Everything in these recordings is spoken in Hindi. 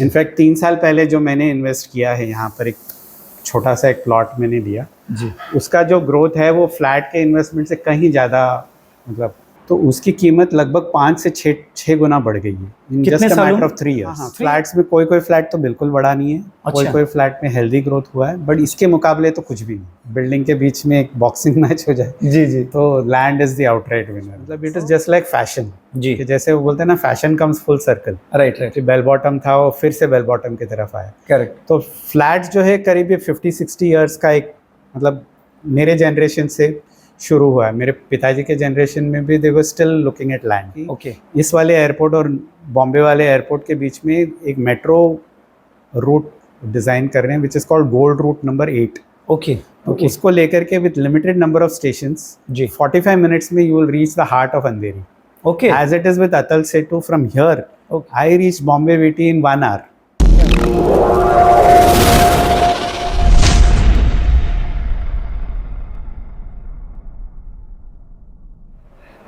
इनफैक्ट 3 साल पहले जो मैंने इन्वेस्ट किया है यहाँ पर, एक छोटा सा एक प्लॉट मैंने लिया जी, उसका जो ग्रोथ है वो फ्लैट के इन्वेस्टमेंट से कहीं ज़्यादा, मतलब तो उसकी कीमत लगभग 5 से 6 गुना बढ़ गई है इन कितने जस्ट अ सालों मैटर में? Of 3 years. फ्लैट्स में कोई फ्लैट तो बिल्कुल बढ़ा नहीं है, अच्छा। कोई फ्लैट में हेल्दी ग्रोथ हुआ है, बट इसके मुकाबले तो कुछ भी नहीं। बिल्डिंग के बीच में एक बॉक्सिंग मैच हो जाए जी जी तो land is the outright winner. मतलब it is just like fashion जी, कि जैसे वो बोलते हैं ना, fashion comes full circle. Right right, bell bottom था वो फिर से बेल बॉटम की तरफ आया। करेक्ट। तो फ्लैट्स जो है करीब 50-60 ईयर्स का एक, मतलब मेरे जनरेशन से शुरू हुआ है। मेरे पिताजी के जनरेशन में भी they were still looking at land. Okay, इस वाले एयरपोर्ट और बॉम्बे वाले एयरपोर्ट के बीच में एक मेट्रो रूट डिज़ाइन कर रहे हैं which is called gold route number 8। Okay, तो ओके, उसको लेकर के with limited number of stations जी, 45 मिनट्स में you will reach the heart of Andheri. Okay, As it is with Atal Setu, from here, Okay. I reached Bombay VT in 1 hour.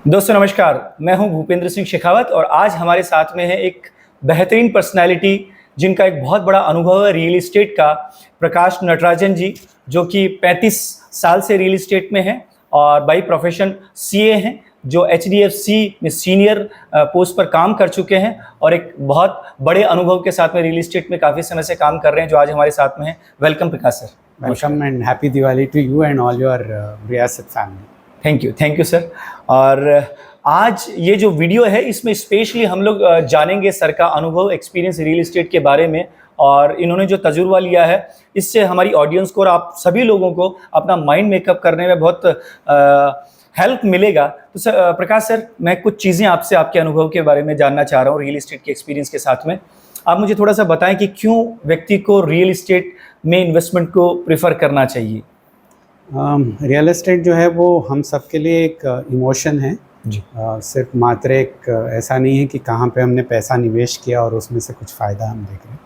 दोस्तों नमस्कार, मैं हूं भूपेंद्र सिंह शेखावत और आज हमारे साथ में है एक बेहतरीन पर्सनालिटी जिनका एक बहुत बड़ा अनुभव है रियल एस्टेट का, प्रकाश नटराजन जी, जो कि 35 साल से रियल एस्टेट में हैं और बाई प्रोफेशन सीए हैं, जो HDFC में सीनियर पोस्ट पर काम कर चुके हैं और एक बहुत बड़े अनुभव के साथ में रियल एस्टेट में काफ़ी समय से काम कर रहे हैं, जो आज हमारे साथ में हैं। Welcome Prakash sir. Welcome and happy Diwali to you and all your Riyasat family. Thank you sir. और आज ये जो वीडियो है इसमें स्पेशली हम लोग जानेंगे सर का अनुभव, एक्सपीरियंस रियल एस्टेट के बारे में, और इन्होंने जो तजुर्बा लिया है इससे हमारी ऑडियंस को और आप सभी लोगों को अपना माइंड मेकअप करने में बहुत हेल्प मिलेगा। तो सर प्रकाश सर, मैं कुछ चीज़ें आपसे आपके अनुभव के बारे में जानना चाह रहा हूँ रियल एस्टेट के एक्सपीरियंस के साथ में। आप मुझे थोड़ा सा बताएं कि क्यों व्यक्ति को रियल एस्टेट में इन्वेस्टमेंट को प्रेफर करना चाहिए। रियल एस्टेट जो है वो हम सबके लिए एक इमोशन है जी, सिर्फ मात्र एक ऐसा नहीं है कि कहाँ पे हमने पैसा निवेश किया और उसमें से कुछ फ़ायदा हम देख रहे हैं।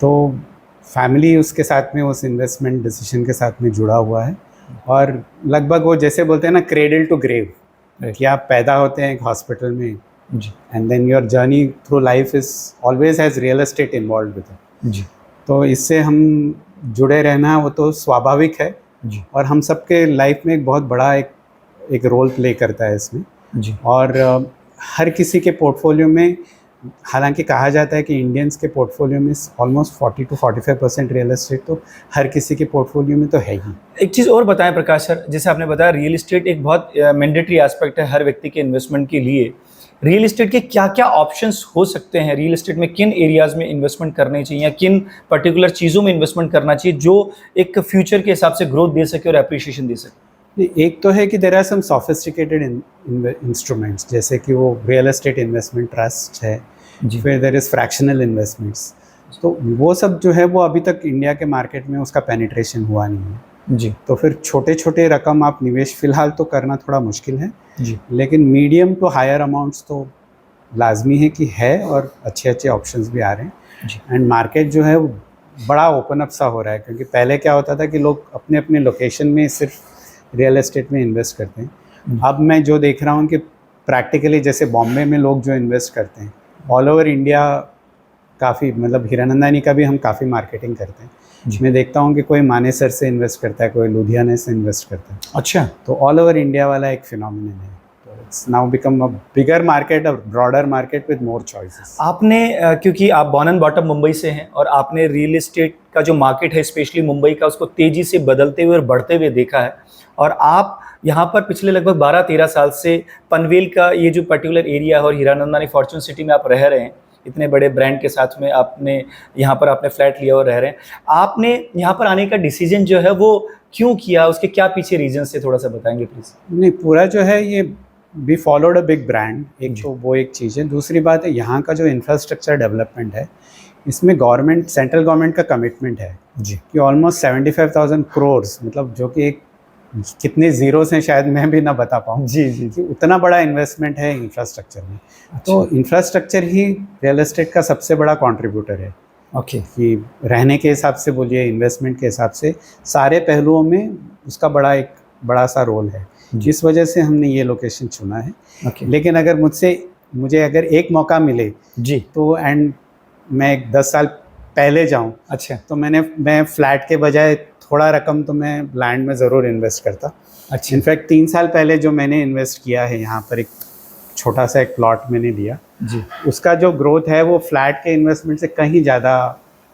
तो फैमिली उसके साथ में, उस इन्वेस्टमेंट डिसीजन के साथ में जुड़ा हुआ है, और लगभग वो जैसे बोलते हैं ना, क्रेडल टू ग्रेव, कि आप पैदा होते हैं एक हॉस्पिटल में जी, and then your journey through life is always has real estate involve with it. जी, तो इससे हम जुड़े रहना वो तो स्वाभाविक है, जी, और हम सबके लाइफ में एक बहुत बड़ा एक रोल प्ले करता है इसमें। जी, और हर किसी के पोर्टफोलियो में, हालांकि कहा जाता है कि इंडियंस के पोर्टफोलियो में ऑलमोस्ट 40 to 45% रियल एस्टेट तो हर किसी के पोर्टफोलियो में तो है ही। एक चीज़ और बताएं प्रकाश सर, जैसे आपने बताया रियल एस्टेट एक बहुत मैंडेटरी एस्पेक्ट है हर व्यक्ति के इन्वेस्टमेंट के लिए। रियल एस्टेट के क्या क्या ऑप्शंस हो सकते हैं? रियल एस्टेट में किन एरियाज़ में इन्वेस्टमेंट करनी चाहिए या किन पर्टिकुलर चीज़ों में इन्वेस्टमेंट करना चाहिए जो एक फ्यूचर के हिसाब से ग्रोथ दे सके और एप्रिशिएशन दे सके? एक तो है कि there are some sophisticated instruments, जैसे कि वो रियल एस्टेट इन्वेस्टमेंट ट्रस्ट है, फिर देयर इज़ फ्रैक्शनल इन्वेस्टमेंट्स। तो वो सब जो है वो अभी तक इंडिया के मार्केट में उसका पेनिट्रेशन हुआ नहीं है। जी, तो फिर छोटे छोटे रकम आप निवेश फ़िलहाल तो करना थोड़ा मुश्किल है, जी, लेकिन मीडियम टू हायर अमाउंट्स तो लाजमी है कि है, और अच्छे अच्छे ऑप्शंस भी आ रहे हैं। जी, एंड मार्केट जो है वो बड़ा ओपन अप सा हो रहा है, क्योंकि पहले क्या होता था कि लोग अपने अपने लोकेशन में सिर्फ रियल एस्टेट में इन्वेस्ट करते हैं। अब मैं जो देख रहा हूँ कि प्रैक्टिकली जैसे बॉम्बे में लोग जो इन्वेस्ट करते हैं, ऑल ओवर इंडिया काफ़ी, मतलब हीरानंदानी का भी हम काफ़ी मार्केटिंग करते हैं। मैं देखता हूँ कि कोई मानेसर से इन्वेस्ट करता है, कोई लुधियाना से इन्वेस्ट करता है। अच्छा, तो ऑल ओवर इंडिया वाला एक फिनोमिनन है। तो it's now become a bigger market, a broader market with more choices. आपने क्योंकि आप बॉर्न एंड बॉटम मुंबई से हैं और आपने रियल एस्टेट का जो मार्केट है स्पेशली मुंबई का, उसको तेज़ी से बदलते हुए और बढ़ते हुए देखा है, और आप यहाँ पर पिछले लगभग 12-13 साल से पनवेल का ये जो पर्टिकुलर एरिया है और हीरानंदानी फॉर्चून सिटी में आप रह रहे हैं, इतने बड़े ब्रांड के साथ में आपने यहाँ पर आपने फ्लैट लिया और रह रहे हैं। आपने यहाँ पर आने का डिसीजन जो है वो क्यों किया, उसके क्या पीछे रीजन से थोड़ा सा बताएंगे प्लीज़? नहीं, पूरा जो है ये we followed a big brand, एक तो वो एक चीज़ है। दूसरी बात है यहाँ का जो इंफ्रास्ट्रक्चर डेवलपमेंट है, इसमें गवर्नमेंट, सेंट्रल गवर्नमेंट का कमिटमेंट है जी, कि ऑलमोस्ट 75,000 करोड़, मतलब जो कि एक कितने ज़ीरोस हैं शायद मैं भी ना बता पाऊँ, जी, जी, कि उतना बड़ा इन्वेस्टमेंट है इंफ्रास्ट्रक्चर में। तो इंफ्रास्ट्रक्चर ही रियल एस्टेट का सबसे बड़ा कंट्रीब्यूटर है, ओके, कि रहने के हिसाब से बोलिए, इन्वेस्टमेंट के हिसाब से, सारे पहलुओं में उसका बड़ा सा रोल है। इस वजह से हमने ये लोकेशन चुना है। ओके, लेकिन अगर मुझे अगर एक मौका मिले जी, तो, एंड मैं 10 साल पहले जाऊं अच्छा तो मैं फ्लैट के बजाय थोड़ा रकम तो मैं लैंड में ज़रूर इन्वेस्ट करता। अच्छा इनफैक्ट 3 साल पहले जो मैंने इन्वेस्ट किया है यहाँ पर, एक छोटा सा एक प्लॉट मैंने लिया, जी, उसका जो ग्रोथ है वो फ्लैट के इन्वेस्टमेंट से कहीं ज़्यादा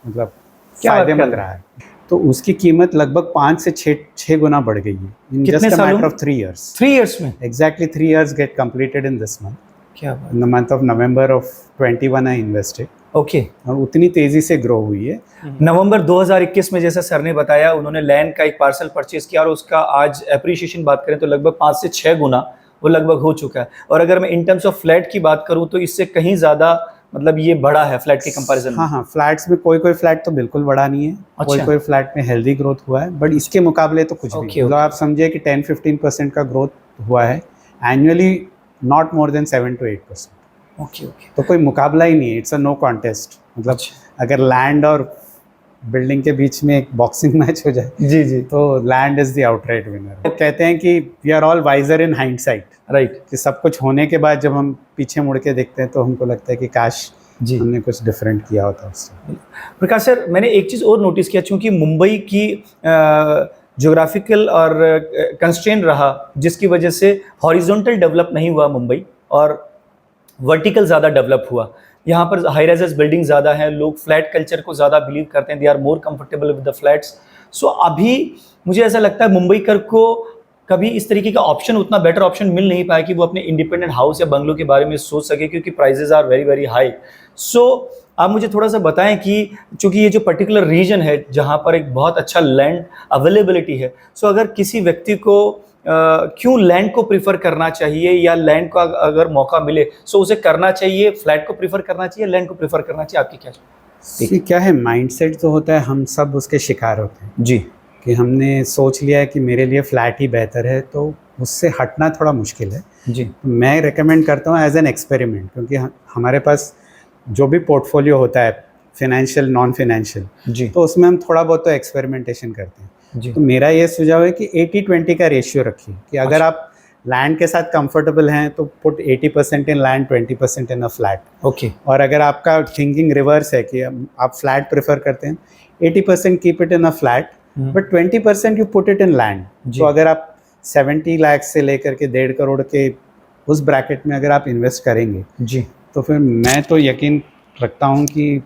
मतलब क्या बात फायदेमंद कर रहा है। तो उसकी कीमत लगभग 5 से 6 गुना बढ़ गई है इन कितने जस्ट अ सालों मैटर में? Of 3 years। 3 इयर्स में? Exactly 3 years get completed in this month। क्या बात, In the month of November of 21 I invested okay. और उतनी तेज़ी से ग्रो हुई है। नवंबर 2021 में जैसा सर ने बताया, उन्होंने लैंड का एक पार्सल परचेज किया और उसका आज एप्रिशिएशन बात करें तो लगभग 5 से 6 गुना वो लगभग हो चुका है। और अगर मैं इन टर्म्स ऑफ फ्लैट की बात करूं तो इससे कहीं ज़्यादा मतलब ये बड़ा है फ्लैट के कंपैरिजन में। हाँ हाँ, फ्लैट्स में कोई फ्लैट तो बिल्कुल बड़ा नहीं है, अच्छा। कोई फ्लैट में हेल्दी ग्रोथ हुआ है, बट इसके मुकाबले तो कुछ भी ओके, मतलब ओके। आप समझिए कि 10-15% का ग्रोथ हुआ है annually, not more than 7 to 8%। Okay okay, तो कोई मुकाबला ही नहीं है, इट्स अ नो कॉन्टेस्ट। मतलब अच्छा। अगर लैंड और बिल्डिंग के बीच में एक बॉक्सिंग मैच हो जाए जी जी, तो land is the outright winner. वो कहते हैं कि we are all wiser in hindsight, right कि सब कुछ होने के बाद जब हम पीछे मुड़ के देखते हैं तो हमको लगता है कि काश जी। हमने कुछ डिफरेंट किया होता उससे। प्रकाश सर, मैंने एक चीज़ और नोटिस किया, चूंकि मुंबई की ज्योग्राफिकल और कंस्ट्रेंट रहा, जिसकी वजह से हॉरिजॉन्टल डेवलप नहीं हुआ मुंबई और वर्टिकल ज़्यादा डेवलप हुआ। यहाँ पर हाई राइजेस बिल्डिंग ज़्यादा हैं, लोग फ्लैट कल्चर को ज़्यादा बिलीव करते हैं, they are more comfortable with the flats. So अभी मुझे ऐसा लगता है मुंबई कर को कभी इस तरीके का ऑप्शन, उतना बेटर ऑप्शन मिल नहीं पाया कि वो अपने इंडिपेंडेंट हाउस या बंगलो के बारे में सोच सके, क्योंकि prices are very very high. So आप मुझे थोड़ा सा बताएं कि चूंकि ये जो पर्टिकुलर रीजन है जहाँ पर एक बहुत अच्छा लैंड अवेलेबिलिटी है, सो अगर किसी व्यक्ति को क्यों लैंड को प्रीफर करना चाहिए, या लैंड को अगर मौका मिले सो उसे करना चाहिए, फ्लैट को प्रीफर करना चाहिए, लैंड को प्रीफर करना चाहिए, आपकी क्या? See, क्या है, माइंडसेट तो होता है, हम सब उसके शिकार होते हैं जी कि हमने सोच लिया है कि मेरे लिए फ्लैट ही बेहतर है, तो उससे हटना थोड़ा मुश्किल है। जी, मैं रेकमेंड करता हूँ एज एन एक्सपेरिमेंट, क्योंकि हमारे पास जो भी पोर्टफोलियो होता है, फाइनेंशियल नॉन फाइनेंशियल, जी, तो उसमें हम थोड़ा बहुत तो एक्सपेरिमेंटेशन करते हैं। जी, तो मेरा ये सुझाव है कि 80-20 का रेशियो रखिए, कि अगर अच्छा। आप लैंड के साथ कंफर्टेबल हैं तो put 80% in land, 20% in a flat. Okay, और अगर आपका थिंकिंग रिवर्स है कि आप फ्लैट प्रेफर करते हैं, 80% keep it in a flat, but 20% you put it in land. जी। तो अगर आप 70 लाख से लेकर के 1.5 करोड़ के उस ब्रैकेट में अगर आप इन्वेस्ट करेंगे, जी, तो फिर मैं तो यकीन रखता हूँ कि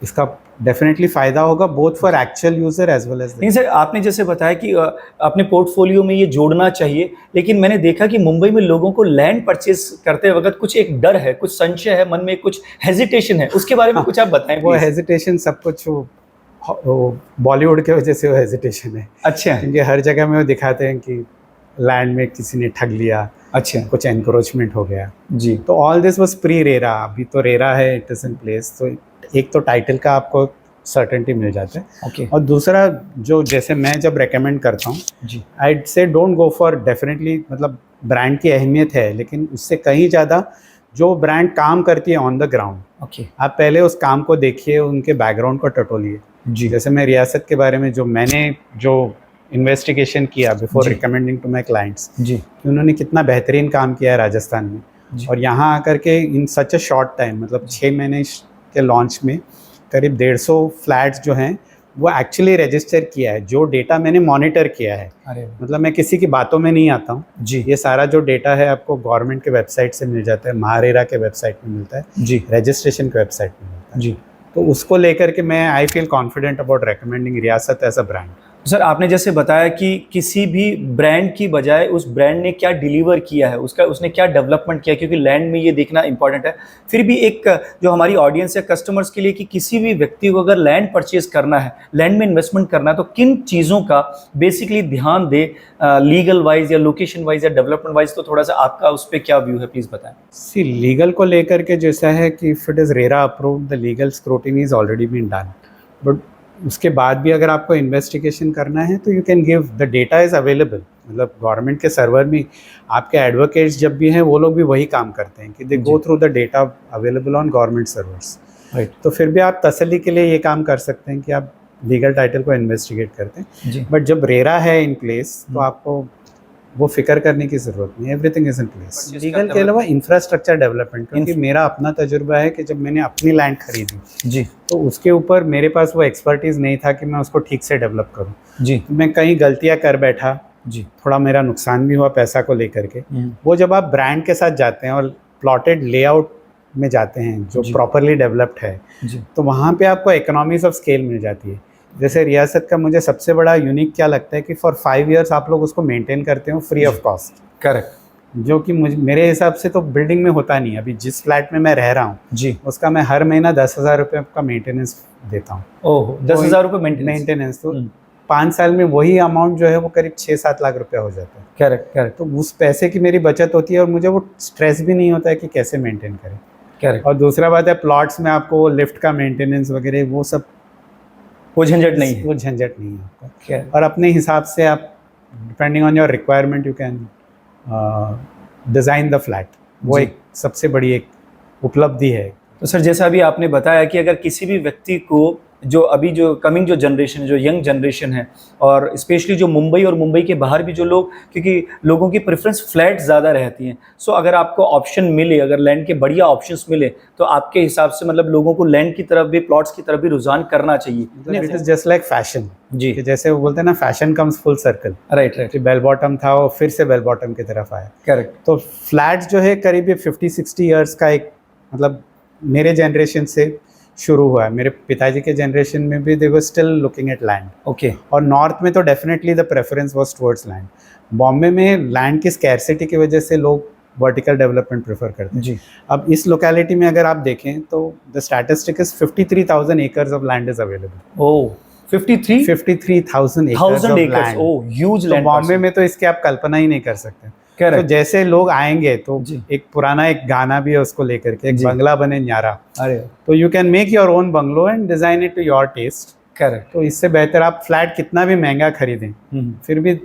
इसका डेफिनेटली फ़ायदा होगा, both for actual user as well as. नहीं सर, आपने जैसे बताया कि अपने पोर्टफोलियो में ये जोड़ना चाहिए, लेकिन मैंने देखा कि मुंबई में लोगों को लैंड परचेज करते वक्त कुछ एक डर है, कुछ संशय है मन में, कुछ हेजिटेशन है, उसके बारे में कुछ आप बताएं वो प्लीज। हेजिटेशन सब कुछ वो बॉलीवुड के वजह से वो हेजिटेशन है, अच्छा क्योंकि हर जगह में वो दिखाते हैं कि लैंड में किसी ने ठग लिया, अच्छा, कुछ एनक्रोचमेंट हो गया। जी, तो all this was pre RERA, अभी तो रेरा है, इट इज इन प्लेस। तो एक तो टाइटल का आपको सर्टेनिटी मिल जाता है, ओके, और दूसरा जो जैसे मैं जब रेकमेंड करता हूँ, जी, आईड से डोंट गो फॉर, डेफिनेटली मतलब ब्रांड की अहमियत है, लेकिन उससे कहीं ज़्यादा जो ब्रांड काम करती है ऑन द ग्राउंड, ओके, आप पहले उस काम को देखिए, उनके बैकग्राउंड को टटोलिए। जी, जैसे मैं रियासत के बारे में मैंने जो इन्वेस्टिगेशन किया बिफोर जी। रिकमेंडिंग टू माई क्लाइंट्स, जी, कि उन्होंने कितना बेहतरीन काम किया है राजस्थान में, जी, और यहाँ आकर के इन सच अ शॉर्ट टाइम, मतलब 6 महीने के लॉन्च में करीब 150 फ्लैट्स जो हैं वो एक्चुअली रजिस्टर किया है, जो डेटा मैंने मॉनिटर किया है। अरे मतलब मैं किसी की बातों में नहीं आता हूँ, जी, ये सारा जो डेटा है आपको गवर्नमेंट के वेबसाइट से मिल जाता है, महारेरा के वेबसाइट में मिलता है, जी, रजिस्ट्रेशन के वेबसाइट में मिलता है। जी। तो उसको लेकर के मैं I feel confident about recommending रियासत एज अ ब्रांड। सर आपने जैसे बताया कि किसी भी ब्रांड की बजाय उस ब्रांड ने क्या डिलीवर किया है, उसका उसने क्या डेवलपमेंट किया, क्योंकि लैंड में ये देखना इंपॉर्टेंट है। फिर भी एक जो हमारी ऑडियंस है, कस्टमर्स के लिए, कि किसी भी व्यक्ति को अगर लैंड परचेज करना है, लैंड में इन्वेस्टमेंट करना है, तो किन चीज़ों का बेसिकली ध्यान दे, लीगल वाइज या लोकेशन वाइज या डेवलपमेंट वाइज, तो थोड़ा सा आपका उस पर क्या व्यू है, प्लीज़ बताएं। सी लीगल को लेकर के जैसा है कि if it is RERA approved, the legal scrutiny is already been done, but उसके बाद भी अगर आपको इन्वेस्टिगेशन करना है तो you can give, the data is available. मतलब गवर्नमेंट के सर्वर में आपके एडवोकेट्स जब भी हैं वो लोग भी वही काम करते हैं कि they go through the data available on government servers. Right, तो फिर भी आप तसल्ली के लिए ये काम कर सकते हैं कि आप लीगल टाइटल को इन्वेस्टिगेट करते हैं। जी, बट जब रेरा है इन प्लेस तो आपको वो फिक्र करने की ज़रूरत नहीं, everything is in place. Purchase legal करते के वक्त- अलावा इंफ्रास्ट्रक्चर डेवलपमेंट, क्योंकि मेरा अपना तजुर्बा है कि जब मैंने अपनी लैंड खरीदी जी तो उसके ऊपर मेरे पास वो एक्सपर्टीज़ नहीं था कि मैं उसको ठीक से डेवलप करूँ। जी तो मैं कई गलतियाँ कर बैठा, जी थोड़ा मेरा नुकसान भी हुआ पैसा को लेकर के। वो जब आप ब्रांड के साथ जाते हैं और प्लॉटेड लेआउट में जाते हैं जो जी। प्रॉपरली डेवलप्ड है, जी तो वहाँ पे आपको इकोनॉमीज ऑफ स्केल मिल जाती है। जैसे रियासत का मुझे सबसे बड़ा यूनिक क्या लगता है कि फॉर 5 इयर्स आप लोग उसको मेंटेन करते हो फ्री ऑफ कॉस्ट, करेक्ट जो कि मेरे हिसाब से तो बिल्डिंग में होता नहीं है। अभी जिस फ्लैट में मैं रह रहा हूँ जी। उसका मैं हर महीना 10,000 रुपये का मेंटेनेंस देता हूँ। ओह 10,000 रुपये मेंटेनेंस। मेंटेनेंस तो 5 साल में वही अमाउंट जो है वो करीब 6-7 लाख रुपया हो जाता है। करेक्ट करेक्ट तो उस पैसे की मेरी बचत होती है और मुझे वो स्ट्रेस भी नहीं होता है कि कैसे मेंटेन करें। करेक्ट, और दूसरा बात है प्लॉट्स में आपको लिफ्ट का मेंटेनेंस वगैरह वो सब वो झंझट नहीं है। वो झंझट नहीं है आपका। Correct. और अपने हिसाब से आप depending on your requirement you can design the flat. वो जी। एक सबसे बड़ी एक उपलब्धि है। तो सर जैसा अभी आपने बताया कि अगर किसी भी व्यक्ति को जो अभी जो कमिंग जो जनरेशन जो यंग जनरेशन है और स्पेशली जो मुंबई और मुंबई के बाहर भी जो लोग, क्योंकि लोगों की प्रेफरेंस फ्लैट ज़्यादा रहती हैं, सो अगर आपको ऑप्शन मिले, अगर लैंड के बढ़िया ऑप्शंस मिले तो आपके हिसाब से मतलब लोगों को लैंड की तरफ भी, प्लॉट्स की तरफ भी रुझान करना चाहिए। It is just like fashion जी कि जैसे वो बोलते हैं ना fashion comes full circle. Right right कि बेल बॉटम था वो फिर से बेल बॉटम की तरफ आया। करेक्ट तो फ्लैट्स जो है करीब 50-60 ईयर्स का एक मतलब मेरे जनरेशन से शुरू हुआ है। मेरे पिताजी के जनरेशन में भी they were still looking at land. Okay और नॉर्थ में तो definitely the preference was towards land. Bombay में लैंड की स्कैरसिटी की वजह से लोग वर्टिकल डेवलपमेंट प्रेफर करते हैं। जी अब इस लोकेलिटी में अगर आप देखें तो the statistic is 53,000 acres of land is available. Oh 53,000 53,000 acres of acres, land. Oh huge तो लैंड। बॉम्बे में तो इसकी आप कल्पना ही नहीं कर सकते। तो करेक्ट जैसे लोग आएंगे तो जी। एक पुराना एक गाना भी है उसको लेकर के, एक जी। बंगला बने न्यारा। अरे तो you can make your own bungalow and design it to your taste. Correct तो इससे बेहतर आप फ्लैट कितना भी महंगा खरीदें फिर भी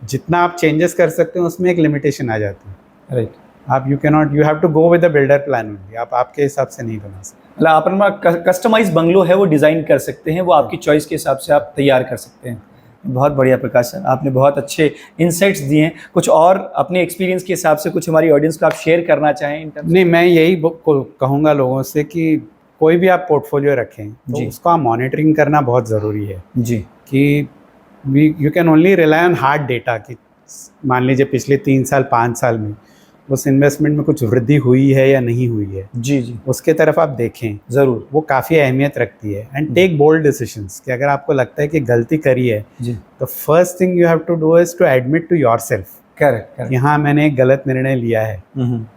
जितना आप चेंजेस कर सकते हैं उसमें एक लिमिटेशन आ जाती है। राइट। आप you have to go with the builder plan only. आप आपके हिसाब से नहीं बना सकते। मतलब आप अपना कस्टमाइज बंगलो है वो डिज़ाइन कर सकते हैं, वो आपकी चॉइस के हिसाब से आप तैयार कर सकते हैं। बहुत बढ़िया प्रकाश सर, आपने बहुत अच्छे इंसाइट्स दिए हैं। कुछ और अपने एक्सपीरियंस के हिसाब से कुछ हमारी ऑडियंस को आप शेयर करना चाहें इन टर्म्स? नहीं, मैं यही कहूँगा लोगों से कि कोई भी आप पोर्टफोलियो रखें तो जी। उसको आप मॉनिटरिंग करना बहुत ज़रूरी है जी कि you can only rely on hard data कि मान लीजिए पिछले 3 साल 5 साल में उस इन्वेस्टमेंट में कुछ वृद्धि हुई है या नहीं हुई है, जी जी उसके तरफ आप देखें। ज़रूर वो काफ़ी अहमियत रखती है। एंड टेक बोल्ड डिसीजंस कि अगर आपको लगता है कि गलती करी है जी तो first thing you have to do is to admit to yourself correct कि करेक्ट हाँ मैंने एक गलत निर्णय लिया है,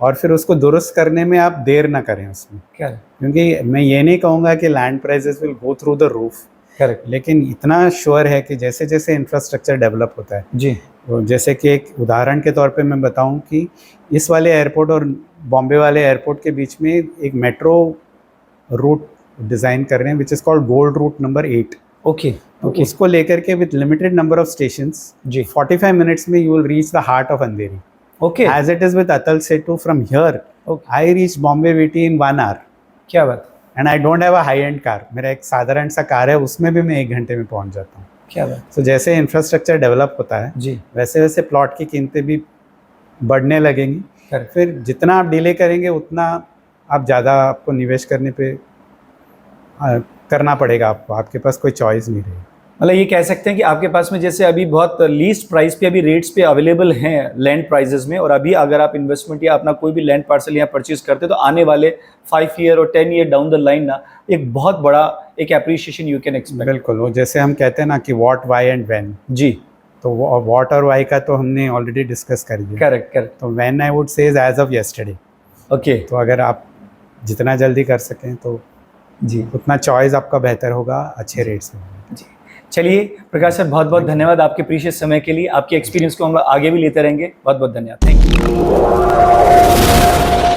और फिर उसको दुरुस्त करने में आप देर ना करें उसमें। करेक्ट क्योंकि मैं ये नहीं कहूँगा कि land prices will go through the roof, correct लेकिन इतना श्योर है कि जैसे जैसे इंफ्रास्ट्रक्चर डेवलप होता है, जी तो जैसे कि एक उदाहरण के तौर पे मैं बताऊं कि इस वाले एयरपोर्ट और बॉम्बे वाले एयरपोर्ट के बीच में एक मेट्रो रूट डिज़ाइन कर रहे हैं which is called gold route number 8। Okay तो ओके उसको लेकर के with limited number of stations जी 45 मिनट्स में you will reach the heart of Andheri. Okay as it is with Atal Setu from here Okay. I reach Bombay VT in 1 hour क्या बात, and I don't have a high end car. मेरा एक साधारण सा कार है, उसमें भी मैं 1 घंटे में पहुंच जाता हूँ। क्या बात, तो जैसे इंफ्रास्ट्रक्चर डेवलप होता है जी वैसे वैसे प्लॉट की कीमतें भी बढ़ने लगेंगी। करेक्ट। फिर जितना आप डिले करेंगे उतना आप ज़्यादा आपको निवेश करने पे करना पड़ेगा आपको, आपके पास कोई चॉइस नहीं रहेगी। मतलब ये कह सकते हैं कि आपके पास में जैसे अभी बहुत लीस्ट प्राइस पे अभी रेट्स पे अवेलेबल हैं लैंड प्राइजेस में, और अभी अगर आप इन्वेस्टमेंट या अपना कोई भी लैंड पार्सल यहाँ परचेज करते तो आने वाले 5 ईयर और 10 ईयर डाउन द लाइन ना एक बहुत बड़ा एक एप्रिशिएशन यू कैन एक्सपेक्ट। बिल्कुल, वो जैसे हम कहते हैं ना कि व्हाट वाई एंड व्हेन, जी तो व्हाट और वाई का तो हमने ऑलरेडी डिस्कस कर दिया। करेक्ट करेक्ट तो when I would say is as of yesterday. Okay तो अगर आप जितना जल्दी कर सकें तो जी उतना चॉइस आपका बेहतर होगा, अच्छे रेट्स में। जी। चलिए प्रकाश सर, बहुत बहुत धन्यवाद आपके प्रीशियस समय के लिए। आपके एक्सपीरियंस को हम आगे भी लेते रहेंगे। बहुत बहुत धन्यवाद, थैंक यू।